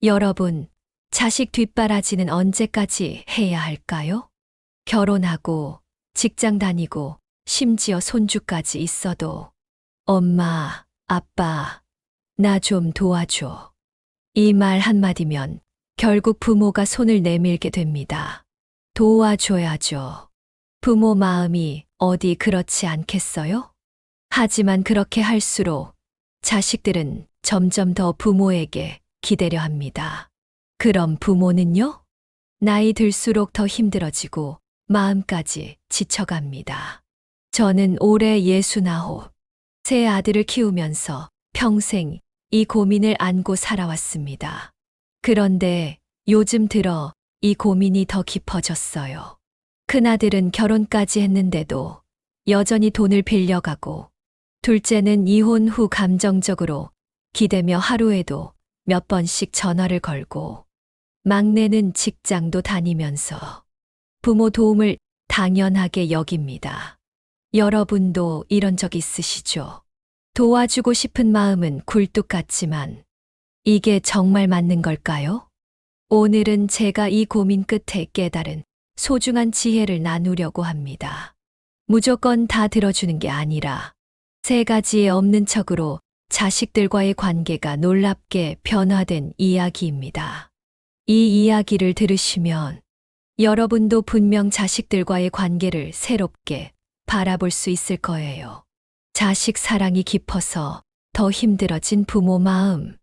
여러분, 자식 뒷바라지는 언제까지 해야 할까요? 결혼하고, 직장 다니고, 심지어 손주까지 있어도 엄마, 아빠, 나 좀 도와줘. 이 말 한마디면 결국 부모가 손을 내밀게 됩니다. 도와줘야죠. 부모 마음이 어디 그렇지 않겠어요? 하지만 그렇게 할수록 자식들은 점점 더 부모에게 기대려 합니다. 그럼 부모는요? 나이 들수록 더 힘들어지고 마음까지 지쳐갑니다. 저는 올해 69, 세 아들을 키우면서 평생 이 고민을 안고 살아왔습니다. 그런데 요즘 들어 이 고민이 더 깊어졌어요. 큰아들은 결혼까지 했는데도 여전히 돈을 빌려가고, 둘째는 이혼 후 감정적으로 기대며 하루에도 몇 번씩 전화를 걸고, 막내는 직장도 다니면서 부모 도움을 당연하게 여깁니다. 여러분도 이런 적 있으시죠? 도와주고 싶은 마음은 굴뚝 같지만 이게 정말 맞는 걸까요? 오늘은 제가 이 고민 끝에 깨달은 소중한 지혜를 나누려고 합니다. 무조건 다 들어주는 게 아니라 세 가지에 없는 척으로 자식들과의 관계가 놀랍게 변화된 이야기입니다. 이 이야기를 들으시면 여러분도 분명 자식들과의 관계를 새롭게 바라볼 수 있을 거예요. 자식 사랑이 깊어서 더 힘들어진 부모 마음.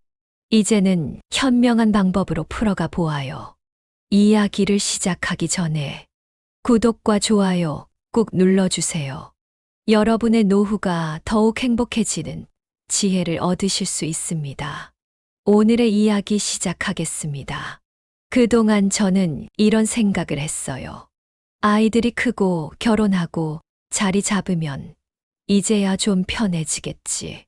이제는 현명한 방법으로 풀어가 보아요. 이야기를 시작하기 전에 구독과 좋아요 꾹 눌러주세요. 여러분의 노후가 더욱 행복해지는 지혜를 얻으실 수 있습니다. 오늘의 이야기 시작하겠습니다. 그동안 저는 이런 생각을 했어요. 아이들이 크고 결혼하고 자리 잡으면 이제야 좀 편해지겠지.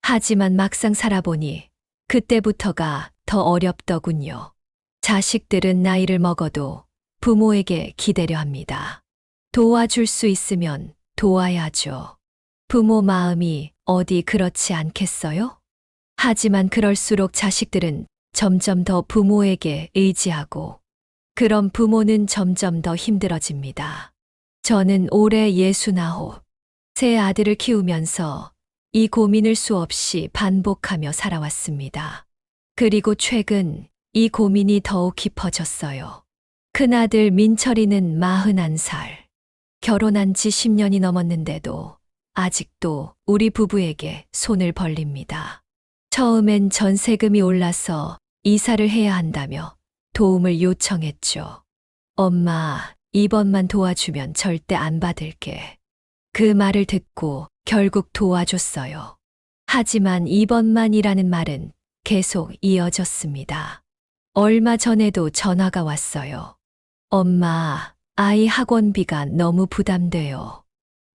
하지만 막상 살아보니 그때부터가 더 어렵더군요. 자식들은 나이를 먹어도 부모에게 기대려 합니다. 도와줄 수 있으면 도와야죠. 부모 마음이 어디 그렇지 않겠어요? 하지만 그럴수록 자식들은 점점 더 부모에게 의지하고, 그럼 부모는 점점 더 힘들어집니다. 저는 올해 69, 세 아들을 키우면서 이 고민을 수없이 반복하며 살아왔습니다. 그리고 최근 이 고민이 더욱 깊어졌어요. 큰아들 민철이는 41살. 결혼한 지 10년이 넘었는데도 아직도 우리 부부에게 손을 벌립니다. 처음엔 전세금이 올라서 이사를 해야 한다며 도움을 요청했죠. 엄마, 이번만 도와주면 절대 안 받을게. 그 말을 듣고 결국 도와줬어요. 하지만 이번만이라는 말은 계속 이어졌습니다. 얼마 전에도 전화가 왔어요. 엄마, 아이 학원비가 너무 부담돼요.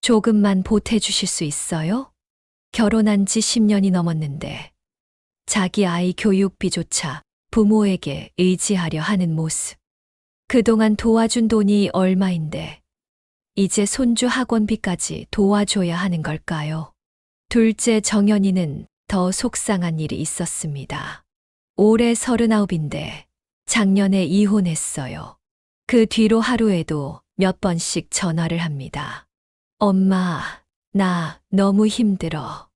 조금만 보태주실 수 있어요? 결혼한 지 10년이 넘었는데 자기 아이 교육비조차 부모에게 의지하려 하는 모습. 그동안 도와준 돈이 얼마인데 이제 손주 학원비까지 도와줘야 하는 걸까요? 둘째 정연이는 더 속상한 일이 있었습니다. 올해 39인데 작년에 이혼했어요. 그 뒤로 하루에도 몇 번씩 전화를 합니다. 엄마, 나 너무 힘들어.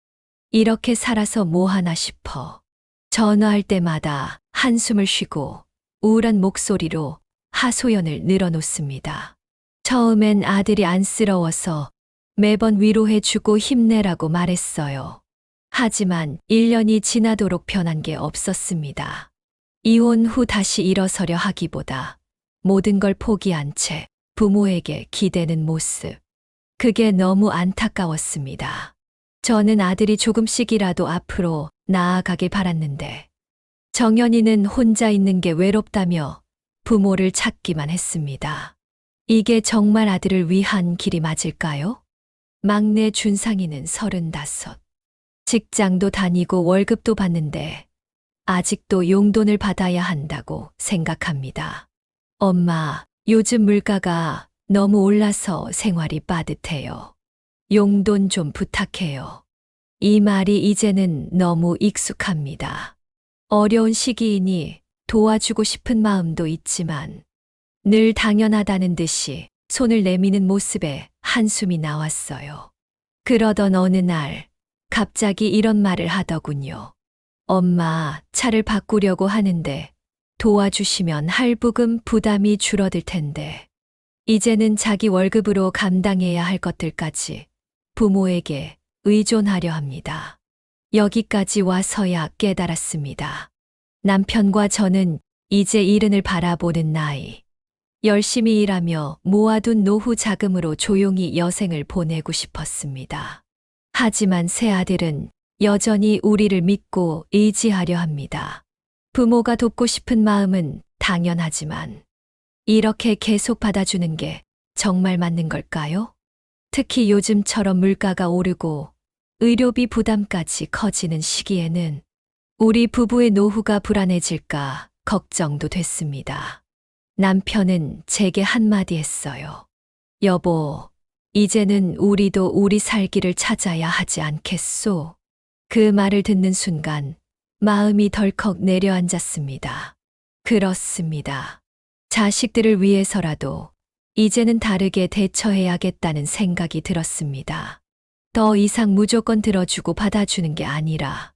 이렇게 살아서 뭐 하나 싶어. 전화할 때마다 한숨을 쉬고 우울한 목소리로 하소연을 늘어놓습니다. 처음엔 아들이 안쓰러워서 매번 위로해주고 힘내라고 말했어요. 하지만 1년이 지나도록 변한 게 없었습니다. 이혼 후 다시 일어서려 하기보다 모든 걸 포기한 채 부모에게 기대는 모습. 그게 너무 안타까웠습니다. 저는 아들이 조금씩이라도 앞으로 나아가길 바랐는데 정연이는 혼자 있는 게 외롭다며 부모를 찾기만 했습니다. 이게 정말 아들을 위한 길이 맞을까요? 막내 준상이는 35. 직장도 다니고 월급도 받는데 아직도 용돈을 받아야 한다고 생각합니다. 엄마, 요즘 물가가 너무 올라서 생활이 빠듯해요. 용돈 좀 부탁해요. 이 말이 이제는 너무 익숙합니다. 어려운 시기이니 도와주고 싶은 마음도 있지만 늘 당연하다는 듯이 손을 내미는 모습에 한숨이 나왔어요. 그러던 어느 날 갑자기 이런 말을 하더군요. 엄마, 차를 바꾸려고 하는데 도와주시면 할부금 부담이 줄어들 텐데. 이제는 자기 월급으로 감당해야 할 것들까지 부모에게 의존하려 합니다. 여기까지 와서야 깨달았습니다. 남편과 저는 이제 이른을 바라보는 나이. 열심히 일하며 모아둔 노후 자금으로 조용히 여생을 보내고 싶었습니다. 하지만 새아들은 여전히 우리를 믿고 의지하려 합니다. 부모가 돕고 싶은 마음은 당연하지만 이렇게 계속 받아주는 게 정말 맞는 걸까요? 특히 요즘처럼 물가가 오르고 의료비 부담까지 커지는 시기에는 우리 부부의 노후가 불안해질까 걱정도 됐습니다. 남편은 제게 한마디 했어요. 여보, 이제는 우리도 우리 살 길을 찾아야 하지 않겠소? 그 말을 듣는 순간 마음이 덜컥 내려앉았습니다. 그렇습니다. 자식들을 위해서라도 이제는 다르게 대처해야겠다는 생각이 들었습니다. 더 이상 무조건 들어주고 받아주는 게 아니라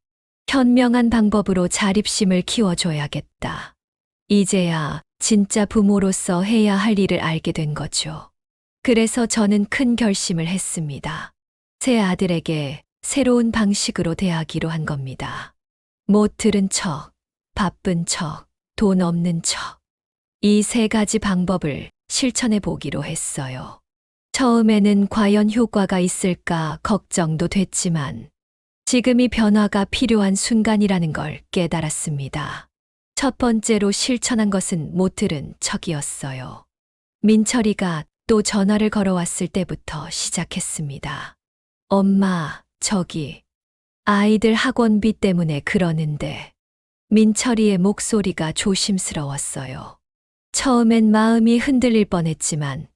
현명한 방법으로 자립심을 키워줘야겠다. 이제야 진짜 부모로서 해야 할 일을 알게 된 거죠. 그래서 저는 큰 결심을 했습니다. 새 아들에게 새로운 방식으로 대하기로 한 겁니다. 못 들은 척, 바쁜 척, 돈 없는 척. 이 세 가지 방법을 실천해 보기로 했어요. 처음에는 과연 효과가 있을까 걱정도 됐지만 지금이 변화가 필요한 순간이라는 걸 깨달았습니다. 첫 번째로 실천한 것은 못 들은 척이었어요. 민철이가 또 전화를 걸어왔을 때부터 시작했습니다. 엄마, 저기, 아이들 학원비 때문에 그러는데. 민철이의 목소리가 조심스러웠어요. 처음엔 마음이 흔들릴 뻔했지만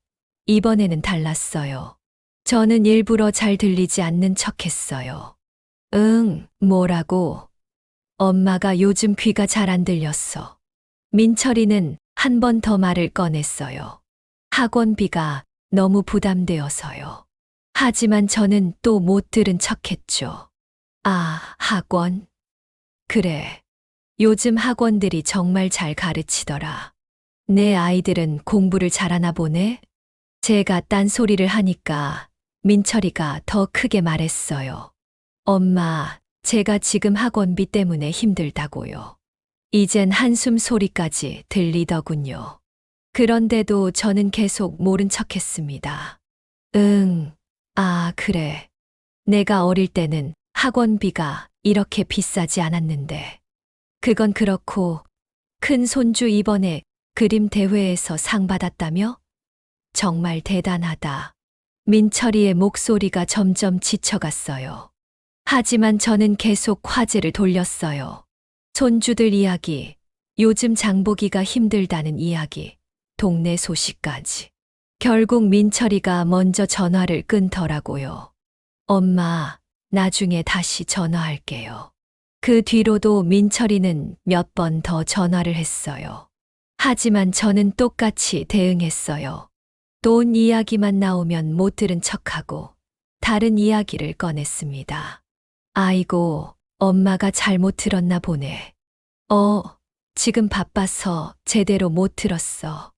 이번에는 달랐어요. 저는 일부러 잘 들리지 않는 척했어요. 응, 뭐라고? 엄마가 요즘 귀가 잘 안 들렸어. 민철이는 한 번 더 말을 꺼냈어요. 학원비가 너무 부담되어서요. 하지만 저는 또 못 들은 척했죠. 아, 학원? 그래. 요즘 학원들이 정말 잘 가르치더라. 내 아이들은 공부를 잘하나 보네? 제가 딴소리를 하니까 민철이가 더 크게 말했어요. 엄마, 제가 지금 학원비 때문에 힘들다고요. 이젠 한숨 소리까지 들리더군요. 그런데도 저는 계속 모른 척했습니다. 아, 그래. 내가 어릴 때는 학원비가 이렇게 비싸지 않았는데. 그건 그렇고, 큰 손주 이번에 그림 대회에서 상 받았다며? 정말 대단하다. 민철이의 목소리가 점점 지쳐갔어요. 하지만 저는 계속 화제를 돌렸어요. 손주들 이야기, 요즘 장보기가 힘들다는 이야기, 동네 소식까지. 결국 민철이가 먼저 전화를 끊더라고요. 엄마, 나중에 다시 전화할게요. 그 뒤로도 민철이는 몇 번 더 전화를 했어요. 하지만 저는 똑같이 대응했어요. 돈 이야기만 나오면 못 들은 척하고 다른 이야기를 꺼냈습니다. 아이고, 엄마가 잘못 들었나 보네. 지금 바빠서 제대로 못 들었어.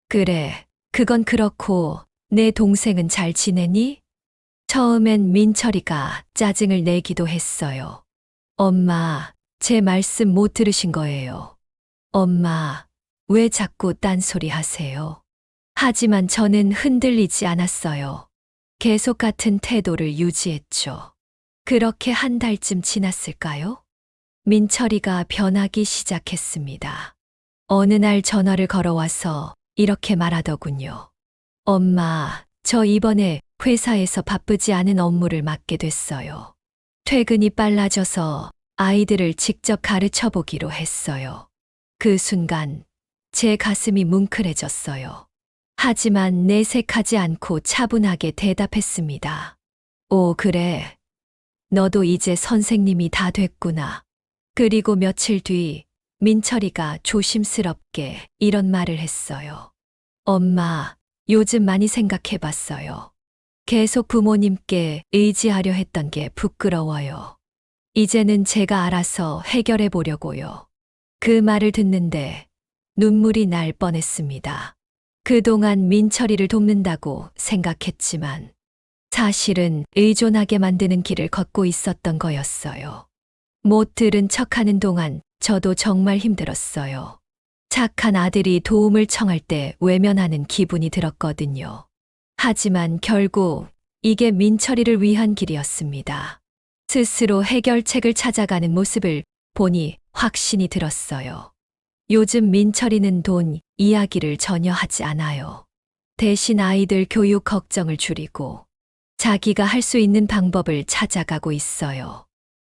그래, 그건 그렇고 내 동생은 잘 지내니? 처음엔 민철이가 짜증을 내기도 했어요. 엄마, 제 말씀 못 들으신 거예요. 엄마, 왜 자꾸 딴소리 하세요? 하지만 저는 흔들리지 않았어요. 계속 같은 태도를 유지했죠. 그렇게 한 달쯤 지났을까요? 민철이가 변하기 시작했습니다. 어느 날 전화를 걸어와서 이렇게 말하더군요. 엄마, 저 이번에 회사에서 바쁘지 않은 업무를 맡게 됐어요. 퇴근이 빨라져서 아이들을 직접 가르쳐 보기로 했어요. 그 순간 제 가슴이 뭉클해졌어요. 하지만 내색하지 않고 차분하게 대답했습니다. 오, 그래. 너도 이제 선생님이 다 됐구나. 그리고 며칠 뒤 민철이가 조심스럽게 이런 말을 했어요. 엄마, 요즘 많이 생각해 봤어요. 계속 부모님께 의지하려 했던 게 부끄러워요. 이제는 제가 알아서 해결해 보려고요. 그 말을 듣는데 눈물이 날 뻔했습니다. 그동안 민철이를 돕는다고 생각했지만 사실은 의존하게 만드는 길을 걷고 있었던 거였어요. 못 들은 척하는 동안 저도 정말 힘들었어요. 착한 아들이 도움을 청할 때 외면하는 기분이 들었거든요. 하지만 결국 이게 민철이를 위한 길이었습니다. 스스로 해결책을 찾아가는 모습을 보니 확신이 들었어요. 요즘 민철이는 돈 이야기를 전혀 하지 않아요. 대신 아이들 교육 걱정을 줄이고 자기가 할 수 있는 방법을 찾아가고 있어요.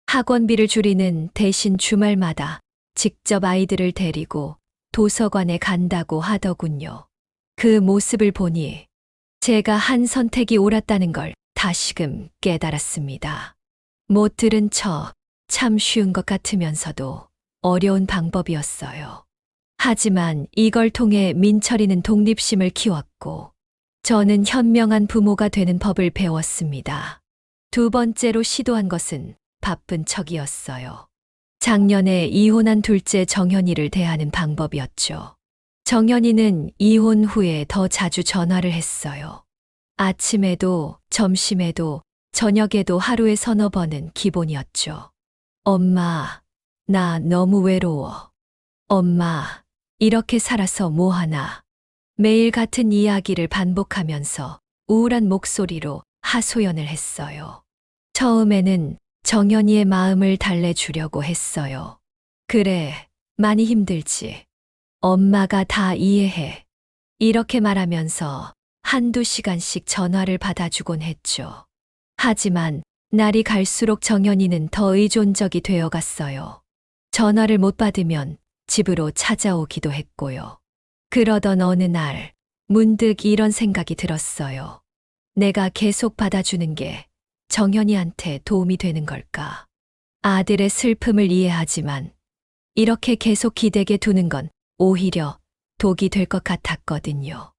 학원비를 줄이는 대신 주말마다 직접 아이들을 데리고 도서관에 간다고 하더군요. 그 모습을 보니 제가 한 선택이 옳았다는 걸 다시금 깨달았습니다. 못 들은 척 참 쉬운 것 같으면서도 어려운 방법이었어요. 하지만 이걸 통해 민철이는 독립심을 키웠고 저는 현명한 부모가 되는 법을 배웠습니다. 두 번째로 시도한 것은 바쁜 척이었어요. 작년에 이혼한 둘째 정현이를 대하는 방법이었죠. 정현이는 이혼 후에 더 자주 전화를 했어요. 아침에도 점심에도 저녁에도 하루에 서너 번은 기본이었죠. 엄마, 나 너무 외로워. 엄마, 이렇게 살아서 뭐하나. 매일 같은 이야기를 반복하면서 우울한 목소리로 하소연을 했어요. 처음에는 정연이의 마음을 달래주려고 했어요. 그래, 많이 힘들지. 엄마가 다 이해해. 이렇게 말하면서 한두 시간씩 전화를 받아주곤 했죠. 하지만 날이 갈수록 정연이는 더 의존적이 되어 갔어요. 전화를 못 받으면 집으로 찾아오기도 했고요. 그러던 어느 날 문득 이런 생각이 들었어요. 내가 계속 받아주는 게 정현이한테 도움이 되는 걸까? 아들의 슬픔을 이해하지만 이렇게 계속 기대게 두는 건 오히려 독이 될 것 같았거든요.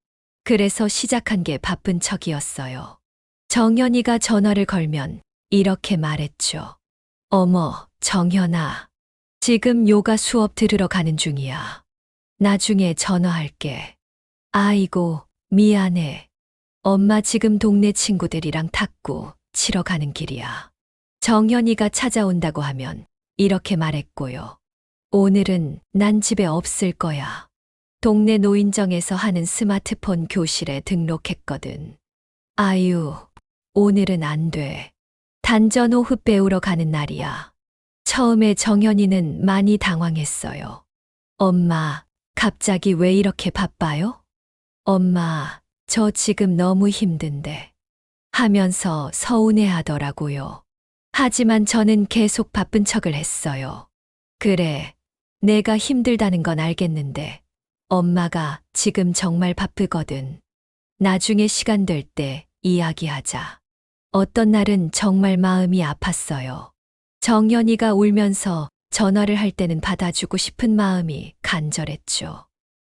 그래서 시작한 게 바쁜 척이었어요. 정현이가 전화를 걸면 이렇게 말했죠. 어머, 정현아. 지금 요가 수업 들으러 가는 중이야. 나중에 전화할게. 아이고, 미안해. 엄마 지금 동네 친구들이랑 탁구 치러 가는 길이야. 정현이가 찾아온다고 하면 이렇게 말했고요. 오늘은 난 집에 없을 거야. 동네 노인정에서 하는 스마트폰 교실에 등록했거든. 아유, 오늘은 안 돼. 단전 호흡 배우러 가는 날이야. 처음에 정현이는 많이 당황했어요. 엄마, 갑자기 왜 이렇게 바빠요? 엄마, 저 지금 너무 힘든데. 하면서 서운해 하더라고요. 하지만 저는 계속 바쁜 척을 했어요. 그래, 내가 힘들다는 건 알겠는데, 엄마가 지금 정말 바쁘거든. 나중에 시간 될 때 이야기하자. 어떤 날은 정말 마음이 아팠어요. 정연이가 울면서 전화를 할 때는 받아주고 싶은 마음이 간절했죠.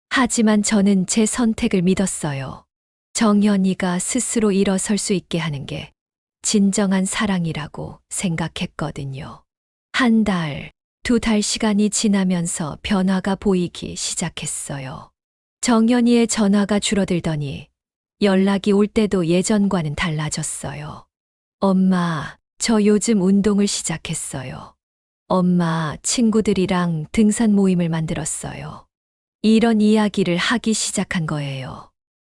하지만 저는 제 선택을 믿었어요. 정연이가 스스로 일어설 수 있게 하는 게 진정한 사랑이라고 생각했거든요. 한 달, 두 달 시간이 지나면서 변화가 보이기 시작했어요. 정연이의 전화가 줄어들더니 연락이 올 때도 예전과는 달라졌어요. 엄마, 저 요즘 운동을 시작했어요. 엄마, 친구들이랑 등산 모임을 만들었어요. 이런 이야기를 하기 시작한 거예요.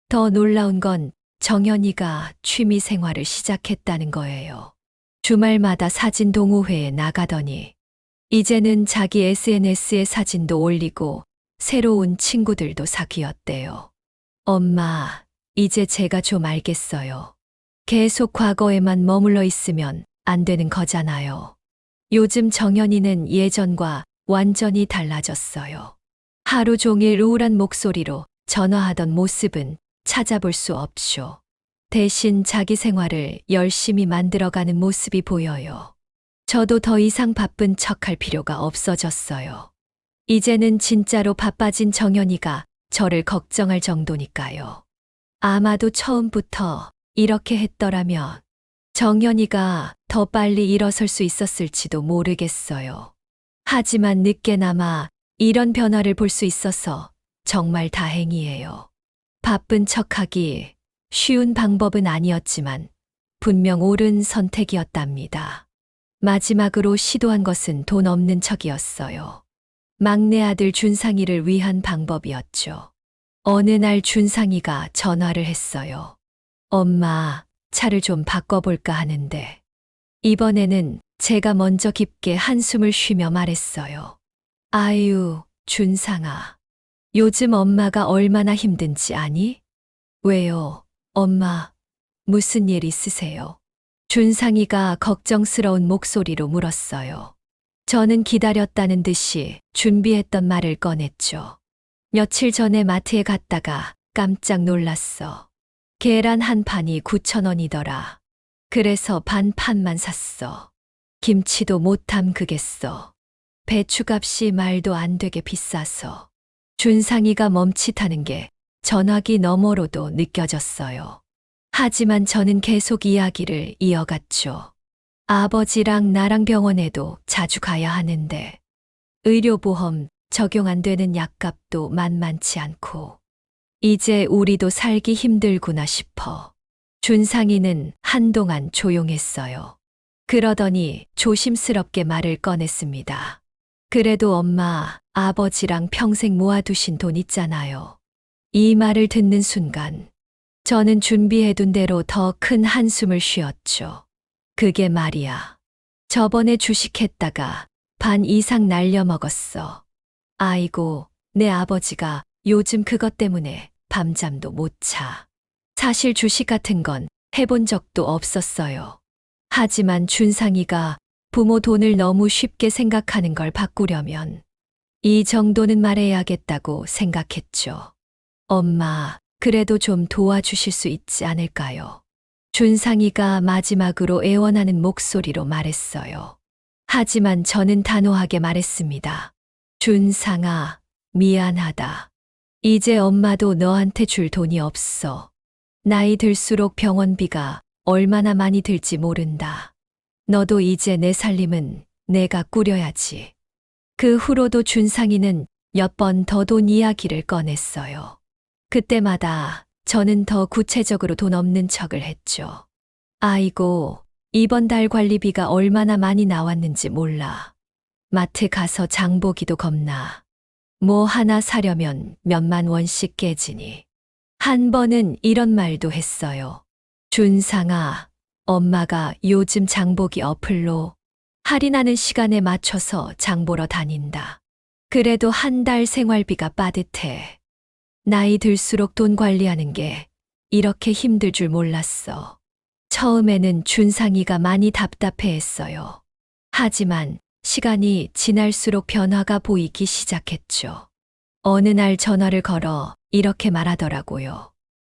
더 놀라운 건 정연이가 취미 생활을 시작했다는 거예요. 주말마다 사진 동호회에 나가더니 이제는 자기 SNS에 사진도 올리고 새로운 친구들도 사귀었대요. 엄마, 이제 제가 좀 알겠어요. 계속 과거에만 머물러 있으면 안 되는 거잖아요. 요즘 정연이는 예전과 완전히 달라졌어요. 하루 종일 우울한 목소리로 전화하던 모습은 찾아볼 수 없쇼. 대신 자기 생활을 열심히 만들어가는 모습이 보여요. 저도 더 이상 바쁜 척할 필요가 없어졌어요. 이제는 진짜로 바빠진 정연이가 저를 걱정할 정도니까요. 아마도 처음부터 이렇게 했더라면 정연이가 더 빨리 일어설 수 있었을지도 모르겠어요. 하지만 늦게나마 이런 변화를 볼 수 있어서 정말 다행이에요. 바쁜 척하기 쉬운 방법은 아니었지만 분명 옳은 선택이었답니다. 마지막으로 시도한 것은 돈 없는 척이었어요. 막내 아들 준상이를 위한 방법이었죠. 어느 날 준상이가 전화를 했어요. 엄마, 차를 좀 바꿔볼까 하는데. 이번에는 제가 먼저 깊게 한숨을 쉬며 말했어요. 아유, 준상아. 요즘 엄마가 얼마나 힘든지 아니? 왜요, 엄마? 무슨 일 있으세요? 준상이가 걱정스러운 목소리로 물었어요. 저는 기다렸다는 듯이 준비했던 말을 꺼냈죠. 며칠 전에 마트에 갔다가 깜짝 놀랐어. 계란 한 판이 9,000원이더라. 그래서 반 판만 샀어. 김치도 못 담그겠어. 배추값이 말도 안 되게 비싸서. 준상이가 멈칫하는 게 전화기 너머로도 느껴졌어요. 하지만 저는 계속 이야기를 이어갔죠. 아버지랑 나랑 병원에도 자주 가야 하는데 의료보험 적용 안 되는 약값도 만만치 않고 이제 우리도 살기 힘들구나 싶어. 준상이는 한동안 조용했어요. 그러더니 조심스럽게 말을 꺼냈습니다. 그래도 엄마, 아버지랑 평생 모아두신 돈 있잖아요. 이 말을 듣는 순간 저는 준비해둔 대로 더 큰 한숨을 쉬었죠. 그게 말이야. 저번에 주식했다가 반 이상 날려먹었어. 아이고, 내 아버지가 요즘 그것 때문에 밤잠도 못 자. 사실 주식 같은 건 해본 적도 없었어요. 하지만 준상이가 부모 돈을 너무 쉽게 생각하는 걸 바꾸려면 이 정도는 말해야겠다고 생각했죠. 엄마, 그래도 좀 도와주실 수 있지 않을까요? 준상이가 마지막으로 애원하는 목소리로 말했어요. 하지만 저는 단호하게 말했습니다. 준상아, 미안하다. 이제 엄마도 너한테 줄 돈이 없어. 나이 들수록 병원비가 얼마나 많이 들지 모른다. 너도 이제 내 살림은 내가 꾸려야지. 그 후로도 준상이는 몇 번 더 돈 이야기를 꺼냈어요. 그때마다 저는 더 구체적으로 돈 없는 척을 했죠. 아이고, 이번 달 관리비가 얼마나 많이 나왔는지 몰라. 마트 가서 장 보기도 겁나. 뭐 하나 사려면 몇만 원씩 깨지니. 한 번은 이런 말도 했어요. 준상아, 엄마가 요즘 장보기 어플로 할인하는 시간에 맞춰서 장 보러 다닌다. 그래도 한 달 생활비가 빠듯해. 나이 들수록 돈 관리하는 게 이렇게 힘들 줄 몰랐어. 처음에는 준상이가 많이 답답해했어요. 하지만 시간이 지날수록 변화가 보이기 시작했죠. 어느 날 전화를 걸어 이렇게 말하더라고요.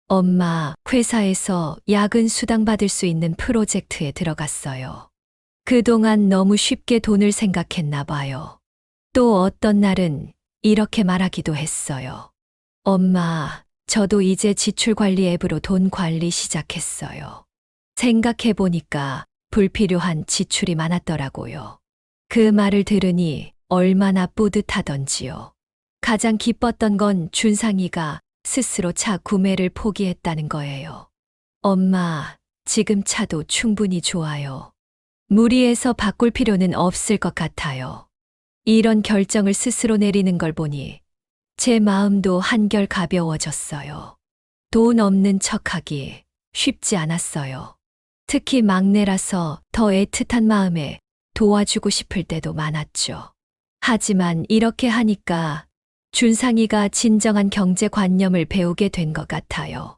엄마, 회사에서 야근 수당 받을 수 있는 프로젝트에 들어갔어요. 그동안 너무 쉽게 돈을 생각했나 봐요. 또 어떤 날은 이렇게 말하기도 했어요. 엄마, 저도 이제 지출관리 앱으로 돈 관리 시작했어요. 생각해보니까 불필요한 지출이 많았더라고요. 그 말을 들으니 얼마나 뿌듯하던지요. 가장 기뻤던 건 준상이가 스스로 차 구매를 포기했다는 거예요. 엄마, 지금 차도 충분히 좋아요. 무리해서 바꿀 필요는 없을 것 같아요. 이런 결정을 스스로 내리는 걸 보니 제 마음도 한결 가벼워졌어요. 돈 없는 척하기 쉽지 않았어요. 특히 막내라서 더 애틋한 마음에 도와주고 싶을 때도 많았죠. 하지만 이렇게 하니까 준상이가 진정한 경제관념을 배우게 된 것 같아요.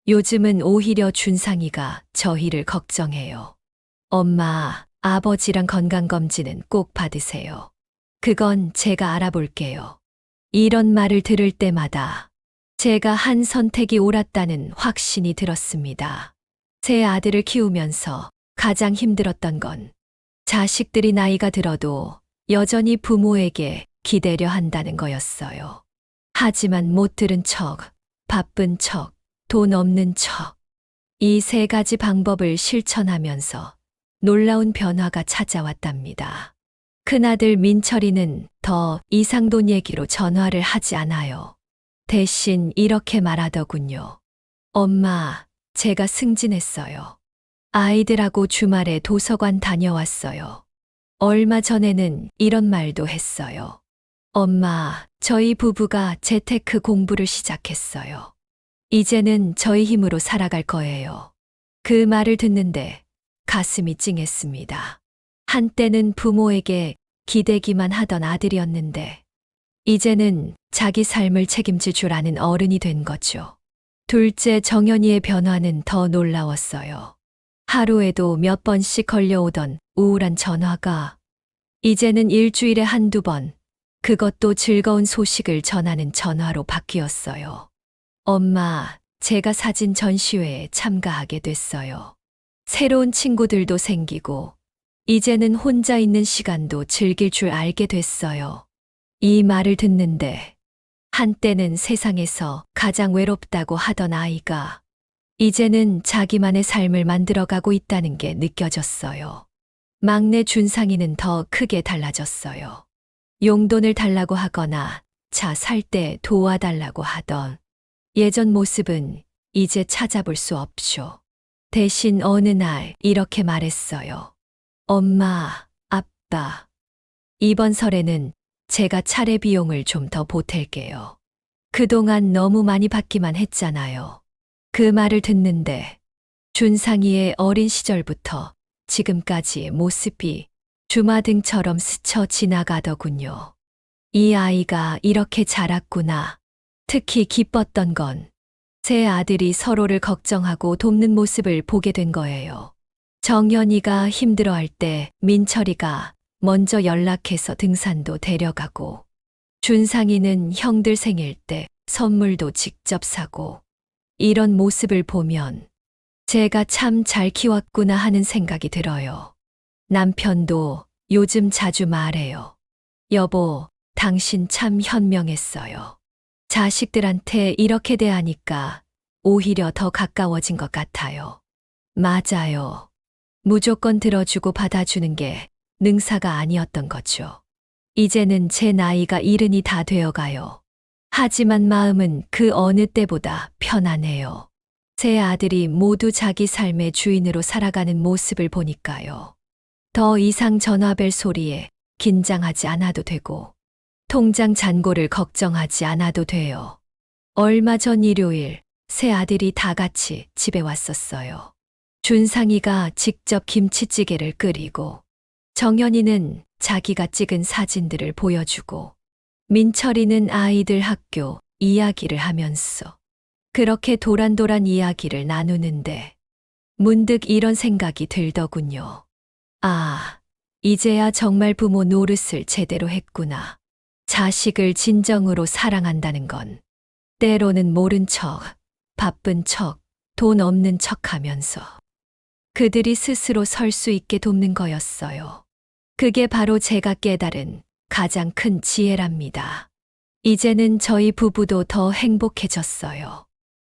요즘은 오히려 준상이가 저희를 걱정해요. 엄마, 아버지랑 건강검진은 꼭 받으세요. 그건 제가 알아볼게요. 이런 말을 들을 때마다 제가 한 선택이 옳았다는 확신이 들었습니다. 제 아들을 키우면서 가장 힘들었던 건 자식들이 나이가 들어도 여전히 부모에게 기대려 한다는 거였어요. 하지만 못 들은 척, 바쁜 척, 돈 없는 척. 이 세 가지 방법을 실천하면서 놀라운 변화가 찾아왔답니다. 큰아들 민철이는 더 이상 돈 얘기로 전화를 하지 않아요. 대신 이렇게 말하더군요. 엄마, 제가 승진했어요. 아이들하고 주말에 도서관 다녀왔어요. 얼마 전에는 이런 말도 했어요. 엄마, 저희 부부가 재테크 공부를 시작했어요. 이제는 저희 힘으로 살아갈 거예요. 그 말을 듣는데 가슴이 찡했습니다. 한때는 부모에게 기대기만 하던 아들이었는데, 이제는 자기 삶을 책임질 줄 아는 어른이 된 거죠. 둘째 정연이의 변화는 더 놀라웠어요. 하루에도 몇 번씩 걸려오던 우울한 전화가 이제는 일주일에 한두 번, 그것도 즐거운 소식을 전하는 전화로 바뀌었어요. 엄마, 제가 사진 전시회에 참가하게 됐어요. 새로운 친구들도 생기고, 이제는 혼자 있는 시간도 즐길 줄 알게 됐어요. 이 말을 듣는데, 한때는 세상에서 가장 외롭다고 하던 아이가 이제는 자기만의 삶을 만들어가고 있다는 게 느껴졌어요. 막내 준상이는 더 크게 달라졌어요. 용돈을 달라고 하거나 차 살 때 도와달라고 하던 예전 모습은 이제 찾아볼 수 없죠. 대신 어느 날 이렇게 말했어요. 엄마, 아빠, 이번 설에는 제가 차례 비용을 좀 더 보탤게요. 그동안 너무 많이 받기만 했잖아요. 그 말을 듣는데 준상이의 어린 시절부터 지금까지의 모습이 주마등처럼 스쳐 지나가더군요. 이 아이가 이렇게 자랐구나. 특히 기뻤던 건 세 아들이 서로를 걱정하고 돕는 모습을 보게 된 거예요. 정연이가 힘들어할 때 민철이가 먼저 연락해서 등산도 데려가고, 준상이는 형들 생일 때 선물도 직접 사고, 이런 모습을 보면 제가 참 잘 키웠구나 하는 생각이 들어요. 남편도 요즘 자주 말해요. 여보, 당신 참 현명했어요. 자식들한테 이렇게 대하니까 오히려 더 가까워진 것 같아요. 맞아요. 무조건 들어주고 받아주는 게 능사가 아니었던 거죠. 이제는 제 나이가 70이 다 되어가요. 하지만 마음은 그 어느 때보다 편안해요. 세 아들이 모두 자기 삶의 주인으로 살아가는 모습을 보니까요. 더 이상 전화벨 소리에 긴장하지 않아도 되고, 통장 잔고를 걱정하지 않아도 돼요. 얼마 전 일요일, 세 아들이 다 같이 집에 왔었어요. 준상이가 직접 김치찌개를 끓이고, 정연이는 자기가 찍은 사진들을 보여주고, 민철이는 아이들 학교 이야기를 하면서 그렇게 도란도란 이야기를 나누는데 문득 이런 생각이 들더군요. 아, 이제야 정말 부모 노릇을 제대로 했구나. 자식을 진정으로 사랑한다는 건 때로는 모른 척, 바쁜 척, 돈 없는 척 하면서 그들이 스스로 설 수 있게 돕는 거였어요. 그게 바로 제가 깨달은 가장 큰 지혜랍니다. 이제는 저희 부부도 더 행복해졌어요.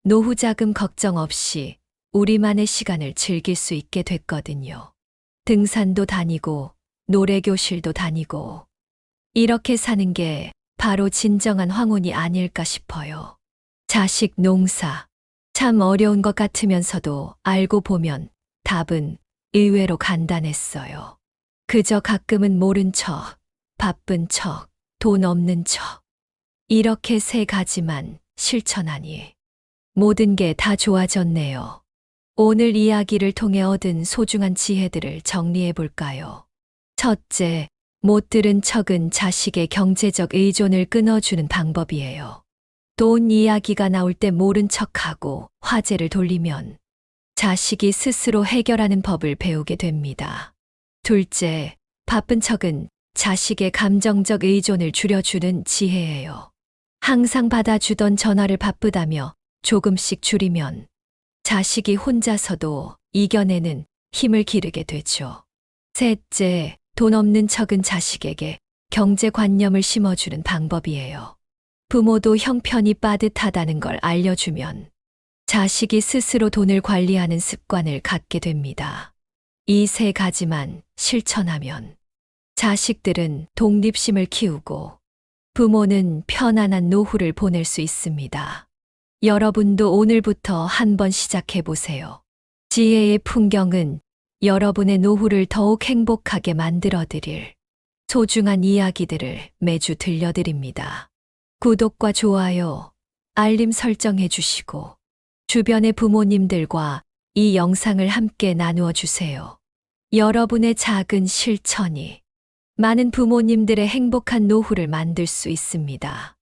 노후 자금 걱정 없이 우리만의 시간을 즐길 수 있게 됐거든요. 등산도 다니고 노래교실도 다니고, 이렇게 사는 게 바로 진정한 황혼이 아닐까 싶어요. 자식 농사, 참 어려운 것 같으면서도 알고 보면 답은 의외로 간단했어요. 그저 가끔은 모른 척, 바쁜 척, 돈 없는 척. 이렇게 세 가지만 실천하니 모든 게 다 좋아졌네요. 오늘 이야기를 통해 얻은 소중한 지혜들을 정리해 볼까요? 첫째, 못 들은 척은 자식의 경제적 의존을 끊어주는 방법이에요. 돈 이야기가 나올 때 모른 척하고 화제를 돌리면 자식이 스스로 해결하는 법을 배우게 됩니다. 둘째, 바쁜 척은 자식의 감정적 의존을 줄여주는 지혜예요. 항상 받아주던 전화를 바쁘다며 조금씩 줄이면 자식이 혼자서도 이겨내는 힘을 기르게 되죠. 셋째, 돈 없는 척은 자식에게 경제관념을 심어주는 방법이에요. 부모도 형편이 빠듯하다는 걸 알려주면 자식이 스스로 돈을 관리하는 습관을 갖게 됩니다. 이 세 가지만 실천하면 자식들은 독립심을 키우고 부모는 편안한 노후를 보낼 수 있습니다. 여러분도 오늘부터 한번 시작해 보세요. 지혜의 풍경은 여러분의 노후를 더욱 행복하게 만들어 드릴 소중한 이야기들을 매주 들려드립니다. 구독과 좋아요, 알림 설정해 주시고 주변의 부모님들과 이 영상을 함께 나누어 주세요. 여러분의 작은 실천이 많은 부모님들의 행복한 노후를 만들 수 있습니다.